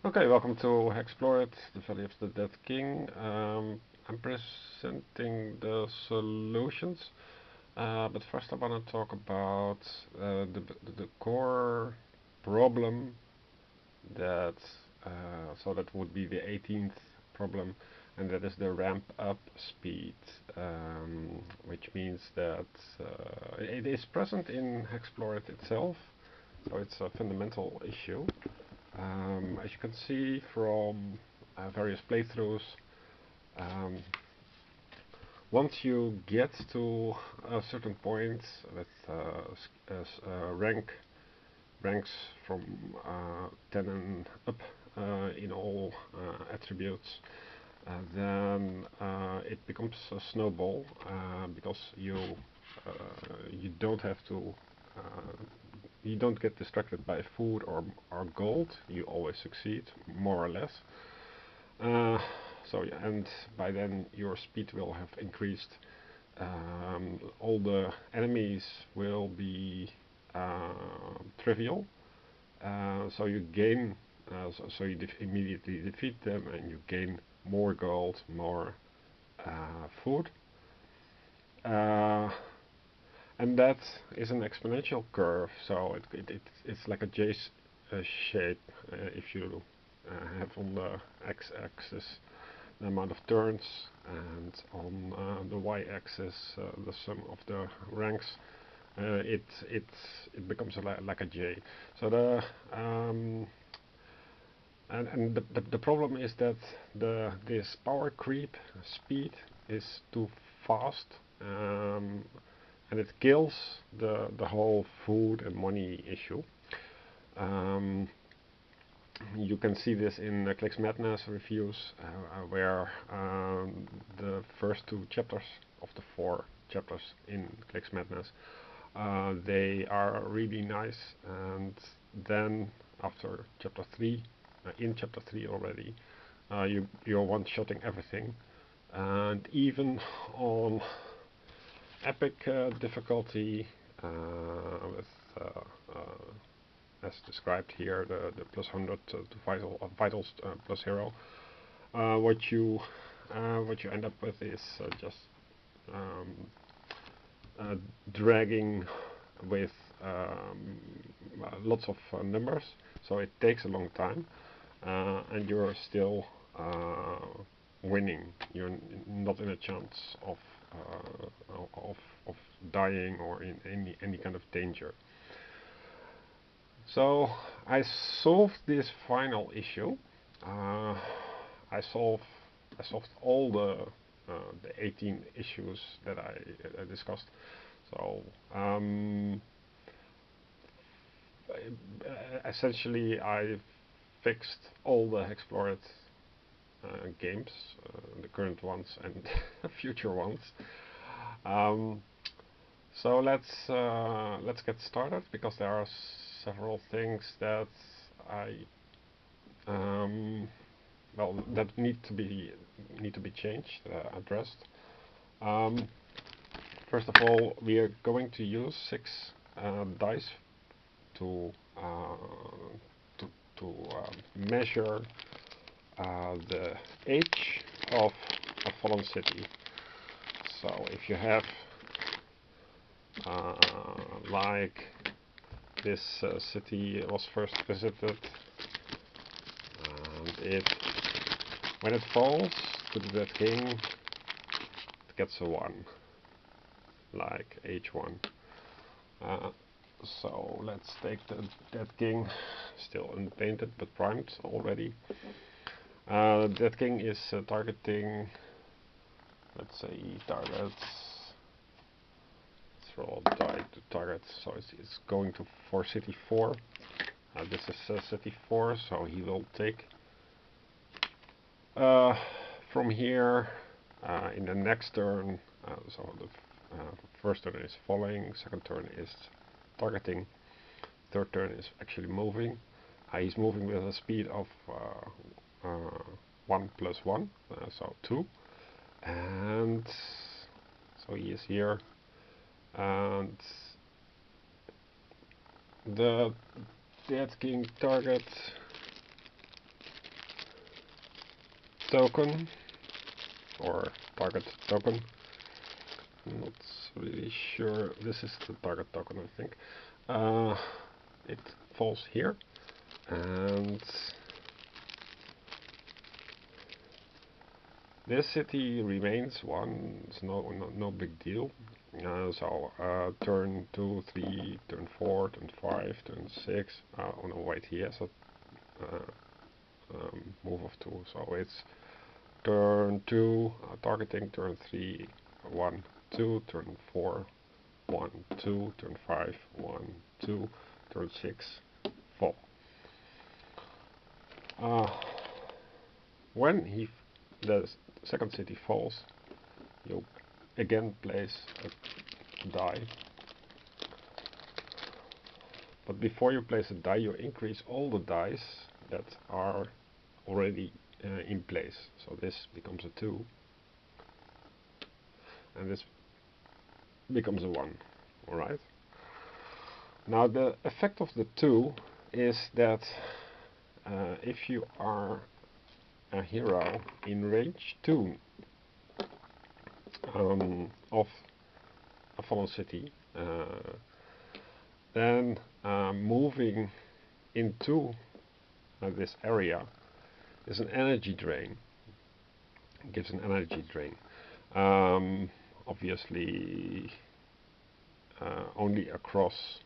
Okay, welcome to Hexplore, the Valley of the Dead King. I'm presenting the solutions, but first I want to talk about the core problem that, so that would be the 18th problem, and that is the ramp up speed, which means that it is present in Hexplore itself, so it's a fundamental issue. As you can see from various playthroughs, um, once you get to a certain point with ranks from 10 and up in all attributes, then it becomes a snowball because you don't have to you don't get distracted by food or gold. You always succeed, more or less. Uh, so yeah, and by then your speed will have increased. All the enemies will be trivial. So you gain, so you immediately defeat them, and you gain more gold, more food. Uh, and that is an exponential curve, so it's like a shape if you have on the x-axis the amount of turns, and on the y-axis the sum of the ranks. It becomes like a J. So the problem is that this power creep speed is too fast, and it kills the whole food and money issue. Um, you can see this in Clicks Madness reviews, where the first two chapters of the four chapters in Clicks Madness, they are really nice, and then after chapter 3, in chapter 3 already, you're one-shotting everything, and even on epic difficulty, with as described here, the plus 100 to vitals plus 0. What you end up with is just um, uh, dragging with lots of numbers, so it takes a long time, and you're still winning. You're not in a chance of dying or in any kind of danger. So I solved this final issue. Uh, I solved I solved all the 18 issues that I discussed. So essentially, I fixed all the explored games, the current ones and future ones. Um, so let's get started, because there are several things that I that need to be changed, addressed. Um, First of all, we are going to use 6 dice to to, measure the age of a fallen city. So if you have like this city was first visited, and when it falls to the dead king, it gets a 1, like H1. So let's take the dead king, still unpainted but primed already. Dead king is targeting, let's say, targets. Throw a die to target, so it's going to for city 4. This is city 4, so he will take from here in the next turn. So the first turn is following, second turn is targeting, third turn is actually moving. He's moving with a speed of 1 plus 1, so 2. And so he is here. And the dead king target token or target token. I'm not really sure. This is the target token, I think. It falls here, and this city remains one. It's no big deal. Turn 2, 3, turn 4, turn 5, turn 6. Oh no, wait, he has a move of 2, so it's turn 2, targeting, turn 3, 1, 2, turn 4, 1, 2, turn 5, 1, 2, turn 6, fall. When the second city falls, you again place a die. But before you place a die, you increase all the dice that are already in place. So this becomes a 2, and this becomes a 1. Alright? Now the effect of the 2 is that if you are a hero in range 2 of a fallen city, then moving into this area is an energy drain. It gives an energy drain. Obviously only across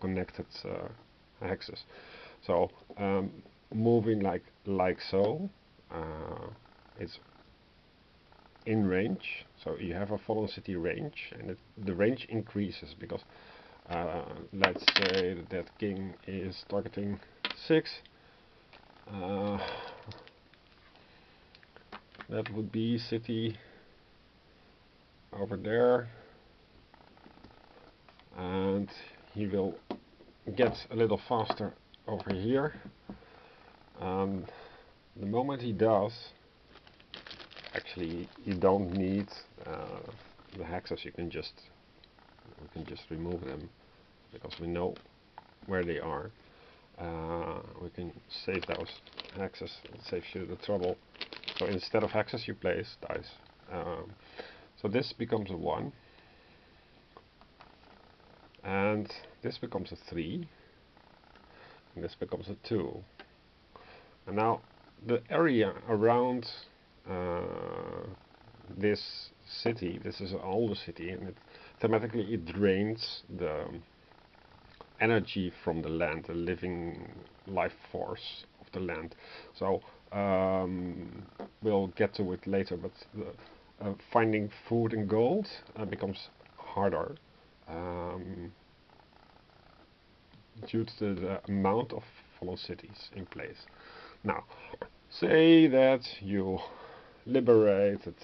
connected hexes. So moving like so, it's in range. So you have a fallen city range, and the range increases because let's say that king is targeting 6. That would be city over there, and he will get a little faster over here. The moment he does, actually you don't need the hexes. We can just remove them because we know where they are. We can save those hexes. It saves you the trouble. So instead of hexes, you place dice. So this becomes a 1, and this becomes a 3, and this becomes a 2. And now the area around this city, this is an older city, and thematically it drains the energy from the land, the living life force of the land. So we'll get to it later, but finding food and gold becomes harder due to the amount of fallen cities in place. Now, say that you liberated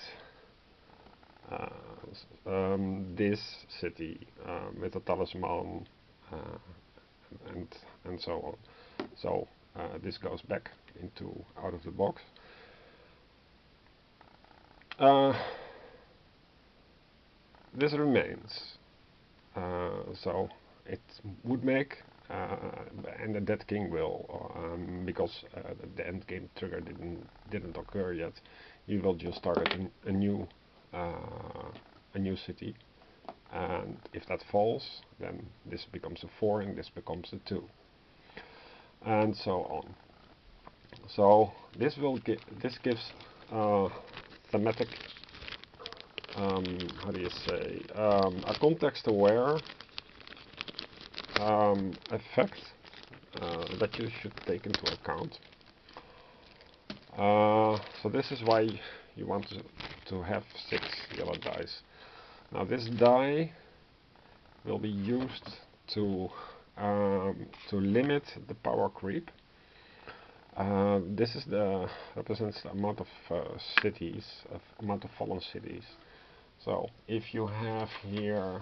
this city with a talisman and so on. So this goes back into out of the box. This remains. So it would make, and the dead king will, because the end game trigger didn't occur yet. You will just target a new city, and if that falls, then this becomes a 4 and this becomes a 2, and so on. So this gives thematic, how do you say, a context-aware effect that you should take into account. So this is why you want to have 6 yellow dice. Now this die will be used to limit the power creep. This is represents the amount of cities, amount of fallen cities. So if you have here,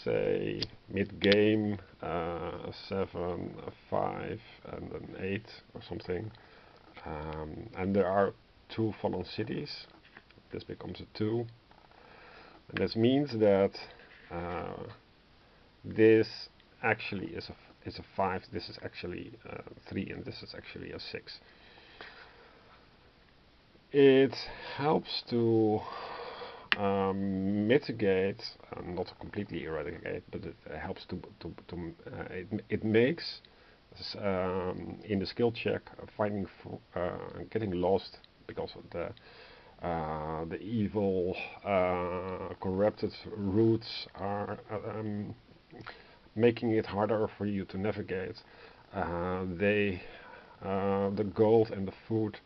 say mid-game 7, 5, and an 8 or something, and there are 2 fallen cities, this becomes a 2, and this means that this actually is a 5, this is actually 3, and this is actually a 6. It helps to mitigate, not completely eradicate, but it helps it makes in the skill check finding getting lost because of the evil corrupted routes are making it harder for you to navigate. The gold and the food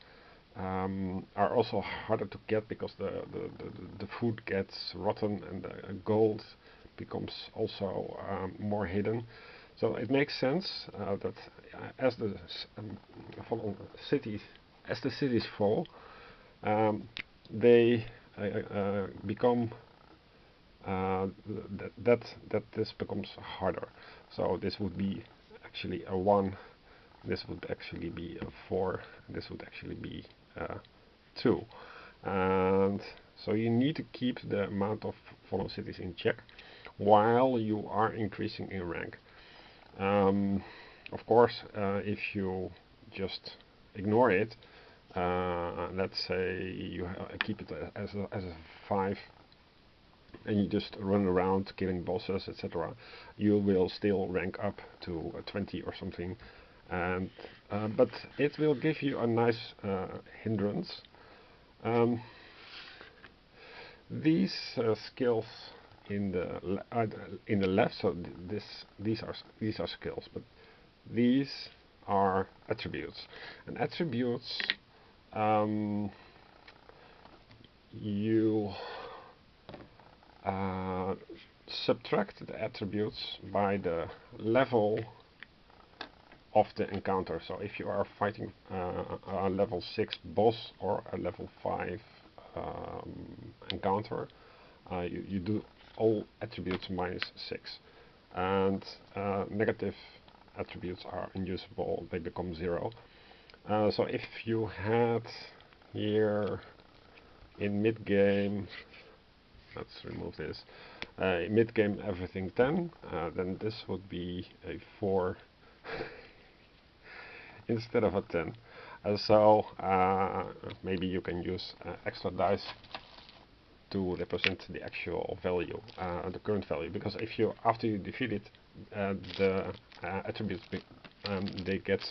are also harder to get because the food gets rotten and the gold becomes also more hidden. So it makes sense that as cities, as the cities fall, they become that this becomes harder. So this would be actually a 1, this would actually be a 4, this would actually be 2. And so you need to keep the amount of follow cities in check while you are increasing in rank. Of course, if you just ignore it, let's say you keep it as a 5, and you just run around killing bosses, etc., you will still rank up to 20 or something, and but it will give you a nice hindrance. These skills in the left, so these are skills, but these are attributes, and attributes you subtract the attributes by the level of the encounter. So if you are fighting a level 6 boss or a level 5 encounter, you do all attributes minus 6, and negative attributes are unusable, they become 0. So if you had here in mid-game, let's remove this, mid-game everything 10, then this would be a 4 instead of a 10. So maybe you can use extra dice to represent the actual value, the current value, because if you after you defeat it, the attributes they get